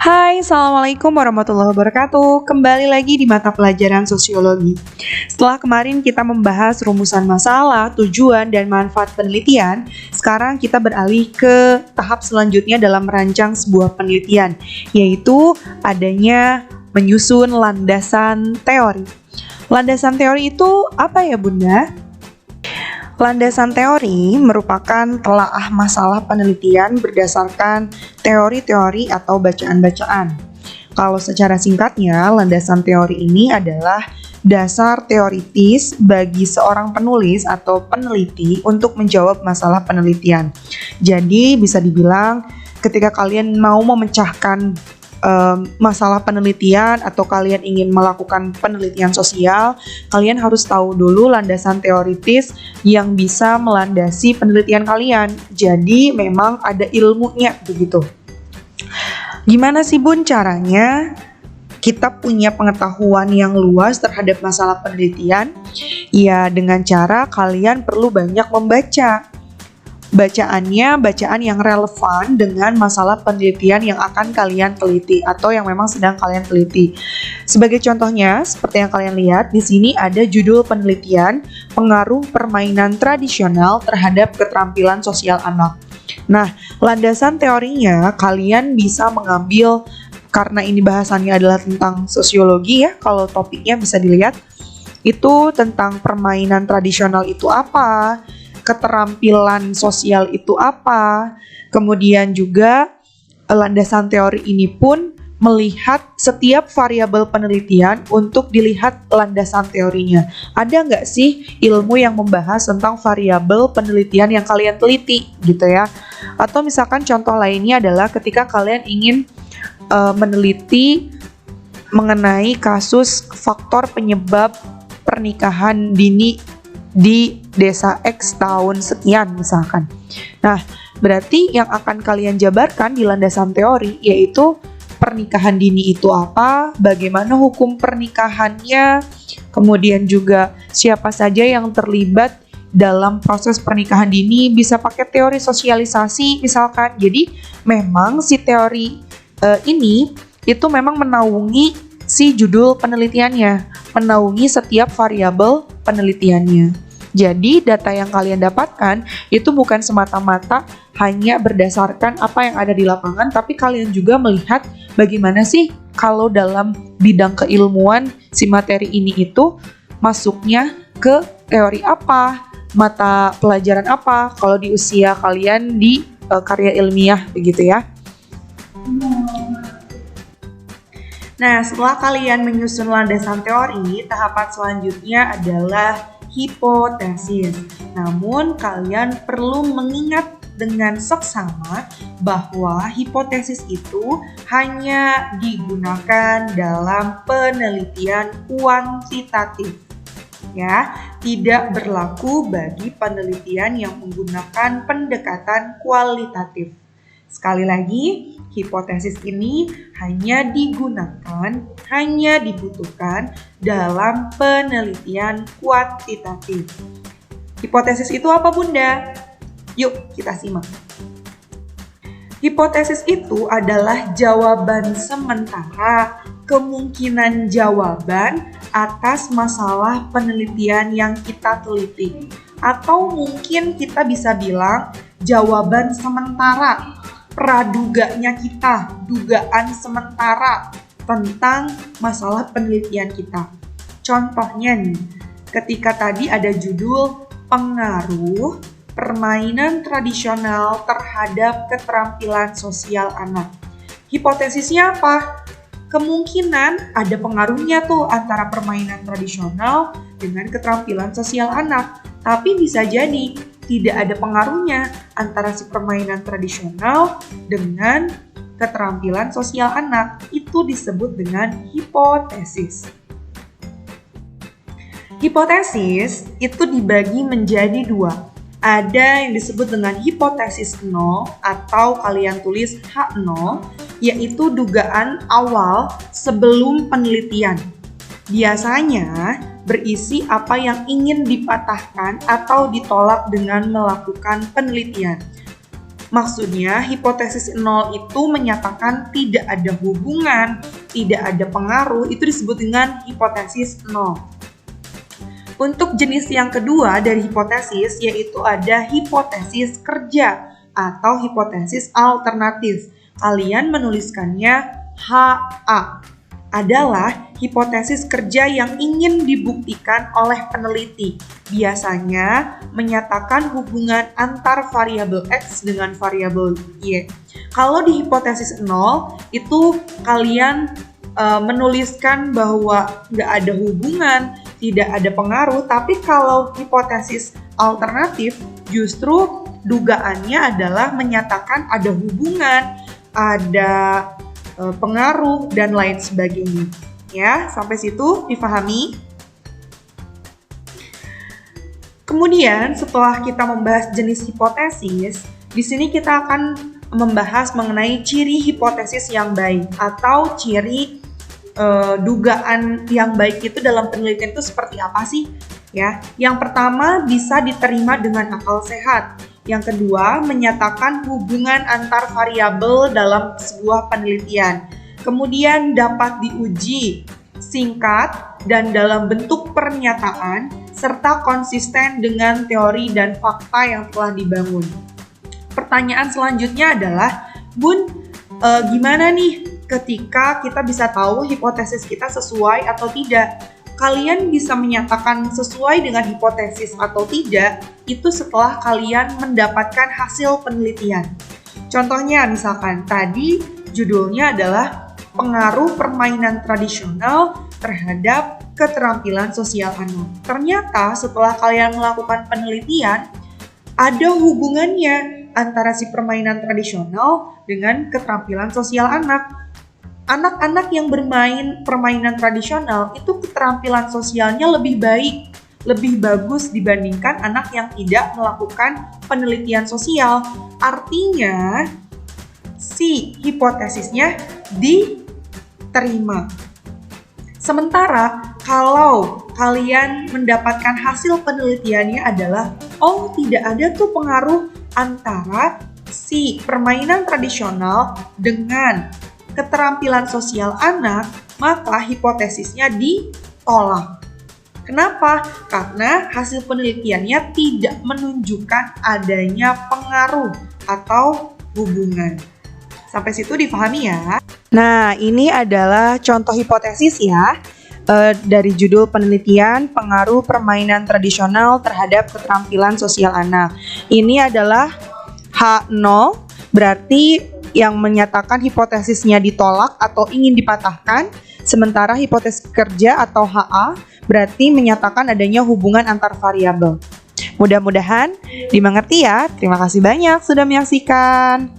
Hai, Assalamualaikum warahmatullahi wabarakatuh. Kembali lagi di mata pelajaran sosiologi. Setelah kemarin kita membahas rumusan masalah, tujuan, dan manfaat penelitian, sekarang kita beralih ke tahap selanjutnya dalam merancang sebuah penelitian, yaitu adanya menyusun landasan teori. Landasan teori itu apa ya, Bunda? Landasan teori merupakan telaah masalah penelitian berdasarkan teori-teori atau bacaan-bacaan. Kalau secara singkatnya, landasan teori ini adalah dasar teoritis bagi seorang penulis atau peneliti untuk menjawab masalah penelitian. Jadi bisa dibilang ketika kalian mau memecahkan masalah penelitian atau kalian ingin melakukan penelitian sosial, kalian harus tahu dulu landasan teoritis yang bisa melandasi penelitian kalian. Jadi memang ada ilmunya begitu. Gimana sih Bun caranya kita punya pengetahuan yang luas terhadap masalah penelitian? Ya dengan cara kalian perlu banyak membaca. Bacaannya bacaan yang relevan dengan masalah penelitian yang akan kalian teliti atau yang memang sedang kalian teliti. Sebagai contohnya, seperti yang kalian lihat di sini ada judul penelitian pengaruh permainan tradisional terhadap keterampilan sosial anak. Nah, landasan teorinya kalian bisa mengambil karena ini bahasannya adalah tentang sosiologi ya, kalau topiknya bisa dilihat itu tentang permainan tradisional itu apa, keterampilan sosial itu apa. Kemudian juga landasan teori ini pun melihat setiap variabel penelitian untuk dilihat landasan teorinya. Ada nggak sih ilmu yang membahas tentang variabel penelitian yang kalian teliti gitu ya? Atau misalkan contoh lainnya adalah ketika kalian ingin meneliti mengenai kasus faktor penyebab pernikahan dini di desa X tahun sekian misalkan. Nah, berarti yang akan kalian jabarkan di landasan teori yaitu pernikahan dini itu apa, bagaimana hukum pernikahannya, kemudian juga siapa saja yang terlibat dalam proses pernikahan dini, bisa pakai teori sosialisasi misalkan. Jadi memang si teori ini itu memang menaungi si judul penelitiannya, menaungi setiap variabel penelitiannya. Jadi data yang kalian dapatkan itu bukan semata-mata hanya berdasarkan apa yang ada di lapangan, tapi kalian juga melihat bagaimana sih kalau dalam bidang keilmuan si materi ini itu masuknya ke teori apa, mata pelajaran apa kalau di usia kalian di karya ilmiah begitu ya. Nah, setelah kalian menyusun landasan teori, tahapan selanjutnya adalah hipotesis. Namun, kalian perlu mengingat dengan seksama bahwa hipotesis itu hanya digunakan dalam penelitian kuantitatif. Ya, tidak berlaku bagi penelitian yang menggunakan pendekatan kualitatif. Sekali lagi, hipotesis ini hanya dibutuhkan dalam penelitian kuantitatif. Hipotesis itu apa, Bunda? Yuk, kita simak. Hipotesis itu adalah jawaban sementara, kemungkinan jawaban atas masalah penelitian yang kita teliti. Atau mungkin kita bisa bilang jawaban sementara, praduganya kita, dugaan sementara tentang masalah penelitian kita. Contohnya nih, ketika tadi ada judul pengaruh permainan tradisional terhadap keterampilan sosial anak. Hipotesisnya apa? Kemungkinan ada pengaruhnya tuh antara permainan tradisional dengan keterampilan sosial anak. Tapi bisa jadi tidak ada pengaruhnya antara si permainan tradisional dengan keterampilan sosial anak. Itu disebut dengan hipotesis. Hipotesis itu dibagi menjadi dua. Ada yang disebut dengan hipotesis 0 atau kalian tulis H0, yaitu dugaan awal sebelum penelitian. Biasanya berisi apa yang ingin dipatahkan atau ditolak dengan melakukan penelitian. Maksudnya, hipotesis nol itu menyatakan tidak ada hubungan, tidak ada pengaruh, itu disebut dengan hipotesis nol. Untuk jenis yang kedua dari hipotesis, yaitu ada hipotesis kerja atau hipotesis alternatif. Kalian menuliskannya HA. Adalah hipotesis kerja yang ingin dibuktikan oleh peneliti. Biasanya menyatakan hubungan antar variabel X dengan variabel Y. Kalau di hipotesis nol, itu kalian menuliskan bahwa nggak ada hubungan, tidak ada pengaruh, tapi kalau hipotesis alternatif, justru dugaannya adalah menyatakan ada hubungan, ada pengaruh, dan lain sebagainya. Ya, sampai situ dipahami? Kemudian, setelah kita membahas jenis hipotesis, di sini kita akan membahas mengenai ciri hipotesis yang baik atau ciri dugaan yang baik itu dalam penelitian itu seperti apa sih? Ya, yang pertama bisa diterima dengan akal sehat. Yang kedua, menyatakan hubungan antar variabel dalam sebuah penelitian. Kemudian dapat diuji, singkat, dan dalam bentuk pernyataan, serta konsisten dengan teori dan fakta yang telah dibangun. Pertanyaan selanjutnya adalah, Bun, gimana nih ketika kita bisa tahu hipotesis kita sesuai atau tidak? Kalian bisa menyatakan sesuai dengan hipotesis atau tidak itu setelah kalian mendapatkan hasil penelitian. Contohnya misalkan tadi judulnya adalah pengaruh permainan tradisional terhadap keterampilan sosial anak. Ternyata setelah kalian melakukan penelitian ada hubungannya antara si permainan tradisional dengan keterampilan sosial anak. Anak-anak yang bermain permainan tradisional itu keterampilan sosialnya lebih baik, lebih bagus dibandingkan anak yang tidak melakukan penelitian sosial. Artinya, si hipotesisnya diterima. Sementara, kalau kalian mendapatkan hasil penelitiannya adalah, oh tidak ada tuh pengaruh antara si permainan tradisional dengan keterampilan sosial anak, maka hipotesisnya ditolak. Kenapa? Karena hasil penelitiannya tidak menunjukkan adanya pengaruh atau hubungan. Sampai situ dipahami ya? Nah, ini adalah contoh hipotesis ya, dari judul penelitian pengaruh permainan tradisional terhadap keterampilan sosial anak. Ini adalah H0, berarti yang menyatakan hipotesisnya ditolak atau ingin dipatahkan, sementara hipotesis kerja atau HA berarti menyatakan adanya hubungan antar variabel. Mudah-mudahan dimengerti ya. Terima kasih banyak sudah menyaksikan.